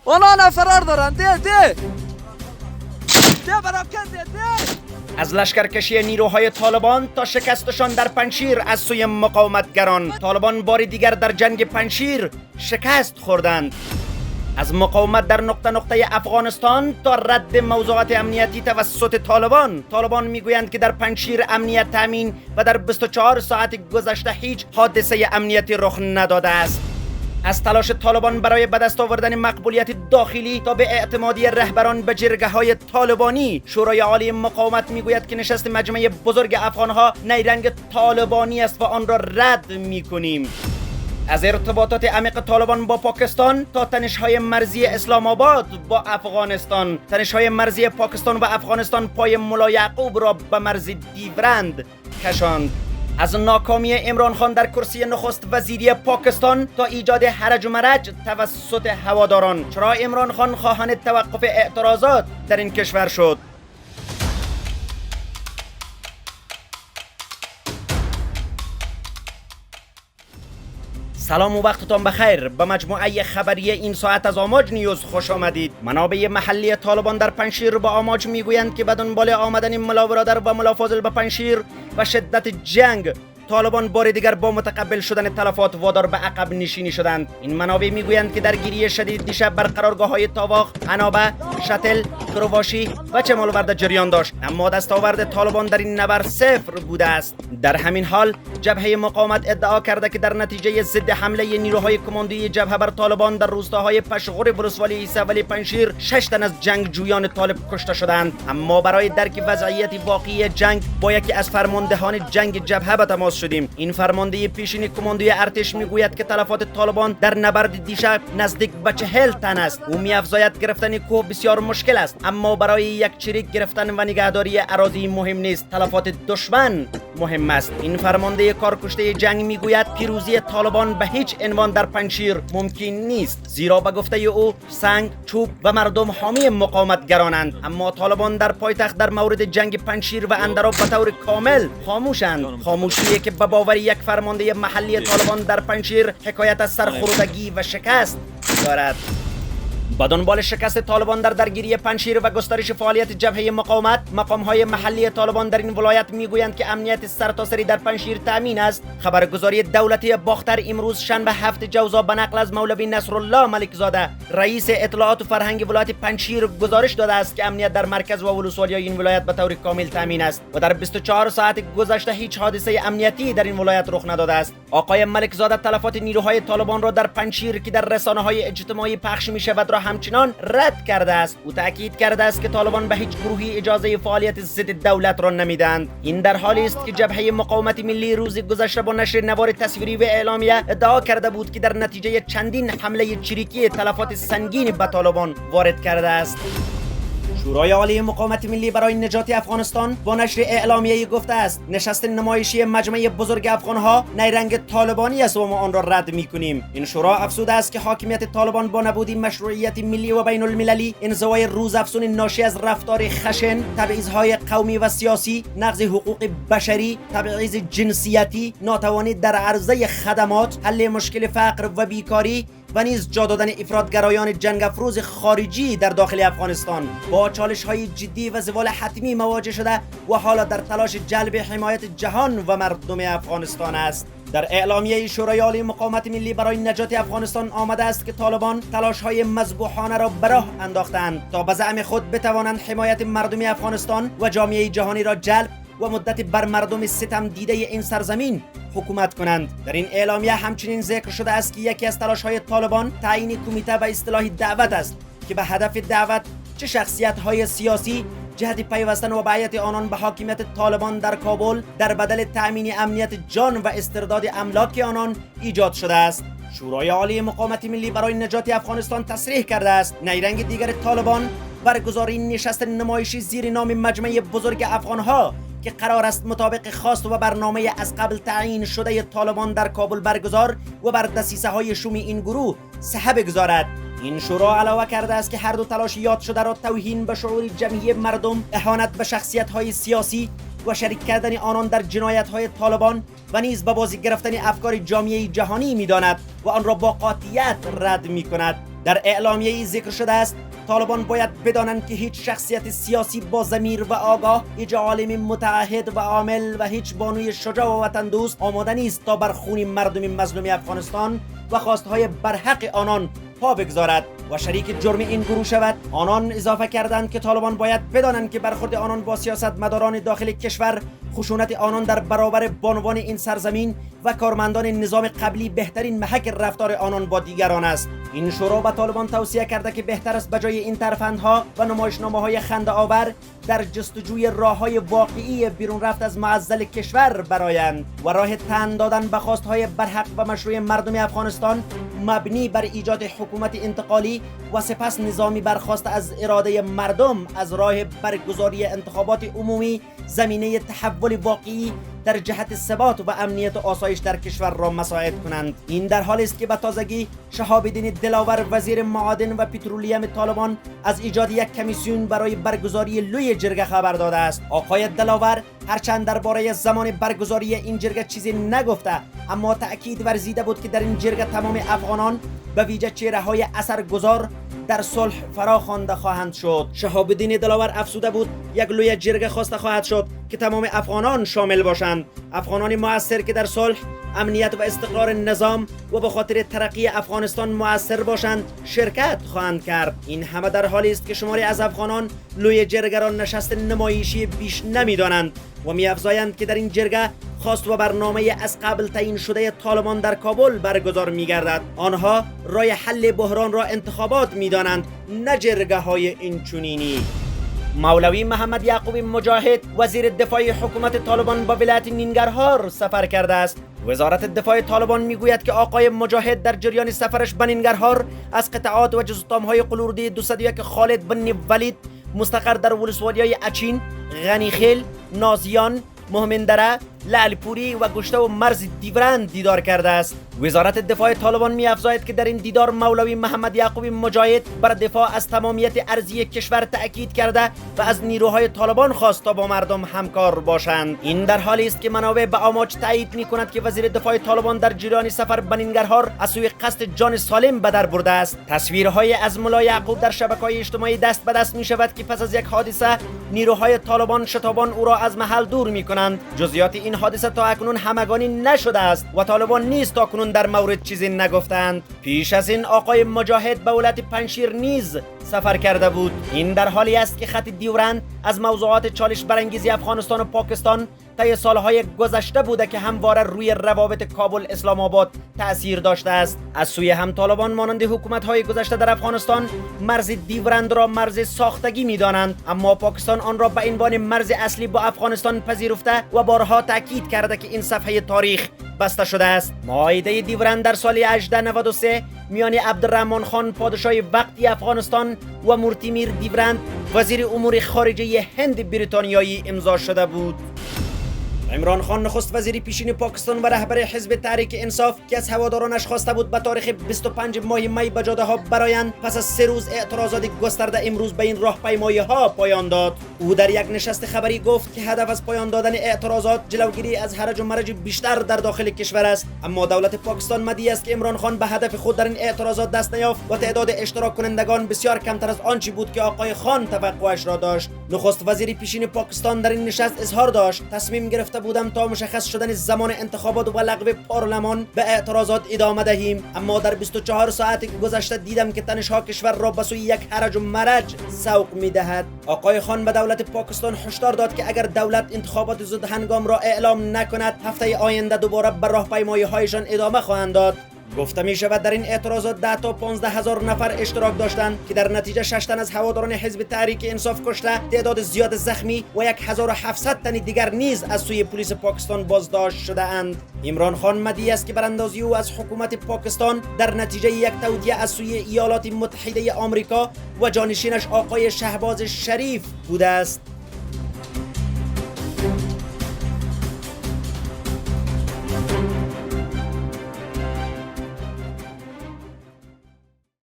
آنها فرار دارند. ده براکن ده. از لشکرکشی نیروهای طالبان تا شکستشان در پنجشیر از سوی مقاومتگران، طالبان بار دیگر در جنگ پنجشیر شکست خوردند. از مقاومت در نقطه افغانستان تا رد موضوعات امنیتی توسط طالبان میگویند که در پنجشیر امنیت تامین و در 24 ساعت گذشته هیچ حادثه امنیتی رخ نداده است. از تلاش طالبان برای به دست آوردن مقبولیت داخلی تا به اعتمادی رهبران به جرگه‌های طالبانی، شورای عالی مقاومت میگوید که نشست مجمع بزرگ افغانها نیرنگ طالبانی است و آن را رد میکنیم. از ارتباطات عمیق طالبان با پاکستان تا تنش‌های مرزی اسلام آباد با افغانستان، تنش‌های مرزی پاکستان و افغانستان پای ملا یعقوب را به مرز دیورند کشاند. از ناکامی عمران خان در کرسی نخست وزیری پاکستان تا ایجاد هرج و مرج توسط هواداران، چرا عمران خان خواهان توقف اعتراضات در این کشور شد؟ سلام و وقتتان بخیر. به مجموعه خبری این ساعت از آماج نیوز خوش آمدید. منابع محلی طالبان در پنجشیر با آماج میگویند که به دنبال آمدن ملا برادر و ملا فاضل به پنجشیر و شدت جنگ، طالبان بار دیگر با متقبل شدن تلفات وادار به عقب نشینی شدند. این منابع میگویند که درگیری شدید دیشب بر قرارگاه‌های تاواخ، عنابه، شتل، کرواشی و چمالورد جریان داشت، اما دستاورد طالبان در این نبرد صفر بوده است. در همین حال جبهه مقاومت ادعا کرده که در نتیجه ضد حمله نیروهای کماندویی جبهه بر طالبان در روستاهای پشغور، ولسوالی عیسی ولی پنجشیر 6 تن از جنگجویان طالب کشته شدند. اما برای درک وضعیت واقعی جنگ با یکی از فرماندهان جنگ جبهه به تماس شدیم. این فرمانده پیشین کماندوی ارتش میگوید که تلفات طالبان در نبرد دیشب نزدیک به 40 تن است. او میافزاید گرفتن کوه بسیار مشکل است، اما برای یک چریک گرفتن و نگهداری اراضی مهم نیست، تلفات دشمن مهم است. این فرمانده کارکشته جنگ میگوید پیروزی طالبان به هیچ عنوان در پنجشیر ممکن نیست، زیرا به گفته او سنگ، چوب و مردم حامی مقاومتگرانند. اما طالبان در پایتخت در مورد جنگ پنجشیر و اندراب به طور کامل خاموشند. خاموشی که به باور یک فرمانده محلی طالبان در پنجشیر حکایت از سرخوردگی و شکست دارد. با دنبال شکست طالبان در درگیری پنجشیر و گسترش فعالیت جبهه مقاومت، مقام‌های محلی طالبان در این ولایت میگویند که امنیت سرتاسری در پنجشیر تامین است. خبرگزاری دولتی باختر امروز شنبه 7 جوزا به نقل از مولوی نصرالله ملکزاده، رئیس اطلاعات و فرهنگ ولایت پنجشیر، گزارش داده است که امنیت در مرکز و ولسوالی‌های این ولایت به طور کامل تامین است و در 24 ساعت گذشته هیچ حادثه امنیتی در این ولایت رخ نداده است. آقای ملکزاده تلفات نیروهای طالبان را در پنجشیر که در رسانه‌های اجتماعی پخش می‌شود را همچنان رد کرده است. او تاکید کرده است که طالبان به هیچ گروهی اجازه فعالیت ضد دولت را نمیدهند. این در حالی است که جبهه مقاومت ملی روز گذشته با نشر نوار تصویری و اعلامیه ادعا کرده بود که در نتیجه چندین حمله چریکی تلفات سنگین به طالبان وارد کرده است. شورای عالی مقاومت ملی برای نجات افغانستان با نشر اعلامیه‌ای گفته است نشست نمایشی مجمع بزرگ افغانها نیرنگ طالبانی است و ما آن را رد می‌کنیم. این شورا افزوده است که حاکمیت طالبان با نبود مشروعیت ملی و بین المللی، انزوای روزافزون ناشی از رفتار خشن، تبعیض‌های قومی و سیاسی، نقض حقوق بشری، تبعیض جنسیتی، ناتوانی در عرضه خدمات، حل مشکل فقر و بیکاری و نیز جا دادن افراطگرایان جنگ افروز خارجی در داخل افغانستان با چالش‌های جدی و زوال حتمی مواجه شده و حالا در تلاش جلب حمایت جهان و مردم افغانستان است. در اعلامیه شورای عالی مقاومت ملی برای نجات افغانستان آمده است که طالبان تلاش‌های مذبوحانه را به راه انداختند تا به زعم خود بتوانند حمایت مردم افغانستان و جامعه جهانی را جلب و مدت بر مردم ستم دیده این سرزمین حکومت کنند. در این اعلامیه همچنین ذکر شده است که یکی از تلاش‌های طالبان تعیین کمیته و اصطلاح دعوت است که به هدف دعوت چه شخصیت‌های سیاسی جهت پیوستن و بیعت آنان به حاکمیت طالبان در کابل در بدل تأمین امنیت جان و استرداد املاک آنان ایجاد شده است. شورای عالی مقاومت ملی برای نجات افغانستان تصریح کرده است نیرنگ دیگر طالبان برگزاری نشست نمایشی زیر نام مجمع بزرگ افغانها که قرار است مطابق خواست و برنامه از قبل تعیین شده طالبان در کابل برگزار و بر دسیسه‌های شوم این گروه سهه بگذارد. این شورا علاوه کرده است که هر دو تلاش یاد شده را توهین به شعور جمعی مردم، اهانت به شخصیت‌های سیاسی و شریک کردن آنان در جنایت‌های طالبان و نیز به بازی گرفتن افکار جامعه جهانی می‌داند و آن را با قاطعیت رد می‌کند. در اعلامیه ذکر شده است طالبان باید بدانند که هیچ شخصیت سیاسی با ضمیر و آگاه، هیچ عالم متعهد و عامل و هیچ بانوی شجاع و وطن دوست آماده نیست تا بر خون مردم مظلوم افغانستان و خواستهای برحق آنان پا بگذارد و شریک جرم این گروه شود. آنان اضافه کردند که طالبان باید بدانند که برخورد آنان با سیاستمداران داخل کشور، خشونت آنان در برابر بانوان این سرزمین و کارمندان نظام قبلی بهترین محک رفتار آنان با دیگران است. این شورا به طالبان توصیه کرده که بهتر است بجای این ترفندها و نمایشنامه‌های خنده آور در جستجوی راه‌های واقعی بیرون رفت از معضل کشور برآیند و راه تن دادن به خواست‌های برحق و مشروع مردم افغانستان مبنی بر ایجاد حکومت انتقالی و سپس نظامی برخواسته از اراده مردم از راه برگزاری انتخابات عمومی زمینه تحول واقعی در جهت ثبات و امنیت و آسایش در کشور را مساعد کنند. این در حالی است که به تازگی شهاب الدین دلاور وزیر معادن و پترولیم طالبان از ایجاد یک کمیسیون برای برگزاری لوی جرگه خبر داده است. آقای دلاور هرچند درباره زمان برگزاری این جرگه چیزی نگفته، اما تأکید ورزیده بود که در این جرگه تمام افغانان به ویژه چهره‌های اثرگذار در صلح فرا خوانده خواهند شد. شهاب الدین دلاور افزوده بود یک لوی جرگه خواسته خواهد شد که تمام افغانان شامل باشند، افغانان مؤثر که در صلح، امنیت و استقرار نظام و به خاطر ترقی افغانستان مؤثر باشند شرکت خواهند کرد. این همه در حالی است که شماری از افغانان لوی جرگه را نشست نمایشی بیش نمی‌دانند و می‌افزایند که در این جرگه خواست و برنامه از قبل تعیین شده طالبان در کابل برگزار می‌گردد. آنها راه حل بحران را انتخابات می‌دانند، نه جرگه‌های اینچنینی. مولوی محمد یعقوب مجاهد وزیر دفاع حکومت طالبان با ولایت نینگرهار سفر کرده است. وزارت دفاع طالبان میگوید که آقای مجاهد در جریان سفرش به نینگرهار از قطعات و جزءتام‌های قلوردی 201 خالد بن ولید مستقر در ولسوالی‌های اچین، غنیخیل، نازیان، مهمندره، لعلپوری و گشته و مرز دیورند دیدار کرده است. وزارت دفاع طالبان می‌افزاید که در این دیدار مولوی محمد یعقوب مجاهد بر دفاع از تمامیت ارضی کشور تأکید کرده و از نیروهای طالبان خواست تا با مردم همکار باشند. این در حالی است که منابع به آماج تایید می‌کند که وزیر دفاع طالبان در جریان سفر به نینگرهار از سوی قصد جان سالم به در برده است. تصویرهای از ملا یعقوب در شبکه‌های اجتماعی دست به دست می‌شود که پس از یک حادثه نیروهای طالبان شتابان او را از محل دور می‌کنند. جزئیات این حادثه تا اکنون همگانی نشده است و طالبان نیز تا اکنون در مورد چیزی نگفتند. پیش از این آقای مجاهد به ولایت پنجشیر نیز سفر کرده بود. این در حالی است که خط دیورند از موضوعات چالش برانگیز افغانستان و پاکستان طی سالهای گذشته بوده که همواره روی روابط کابل اسلام آباد تأثیر داشته است. از سوی هم طالبان مانند حکومت‌های گذشته در افغانستان مرز دیورند را مرز ساختگی می‌دانند، اما پاکستان آن را به عنوان مرز اصلی با افغانستان پذیرفته و بارها تاکید کرده که این صفحه تاریخ بسته شده است. معاهده دیورند در سال 1893 میان عبدالرحمن خان پادشاه وقتی افغانستان و مورتیمیر دیورند وزیر امور خارجه هند بریتانیایی امضا شده بود. عمران خان نخست وزیر پیشین پاکستان و رهبر حزب تحریک انصاف که از هوادارانش خواسته بود به تاریخ 25 ماه می به جاده ها برآیند، پس از 3 روز اعتراضات گسترده امروز به این راهپیمایی ها پایان داد. او در یک نشست خبری گفت که هدف از پایان دادن اعتراضات جلوگیری از هرج و مرج بیشتر در داخل کشور است، اما دولت پاکستان مدعی است که عمران خان به هدف خود در این اعتراضات دست نیافت و تعداد اشتراک کنندگان بسیار کمتر از آنچه بود که آقای خان توقعش را داشت. نخست وزیر پیشین پاکستان در این نشست اظهار داشت تصمیم گرفته بودم تا مشخص شدن زمان انتخابات و لغو پارلمان به اعتراضات ادامه دهیم، اما در 24 ساعت گذشته دیدم که تنش‌ها کشور را به سوی یک هرج و مرج سوق می‌دهد. آقای خان به دولت پاکستان هشدار داد که اگر دولت انتخابات زود هنگام را اعلام نکند، هفته آینده دوباره به راهپیمایی‌هایشان ادامه خواهند داد. گفته می شود در این اعتراضات 10 تا 15 هزار نفر اشتراک داشتند که در نتیجه 6 تن از هواداران حزب تحریک انصاف کشته، تعداد زیاد زخمی و 1700 تن دیگر نیز از سوی پلیس پاکستان بازداشت شده اند. عمران خان مدعی است که براندازی او از حکومت پاکستان در نتیجه یک توطئه از سوی ایالات متحده آمریکا و جانشینش آقای شهباز شریف بوده است.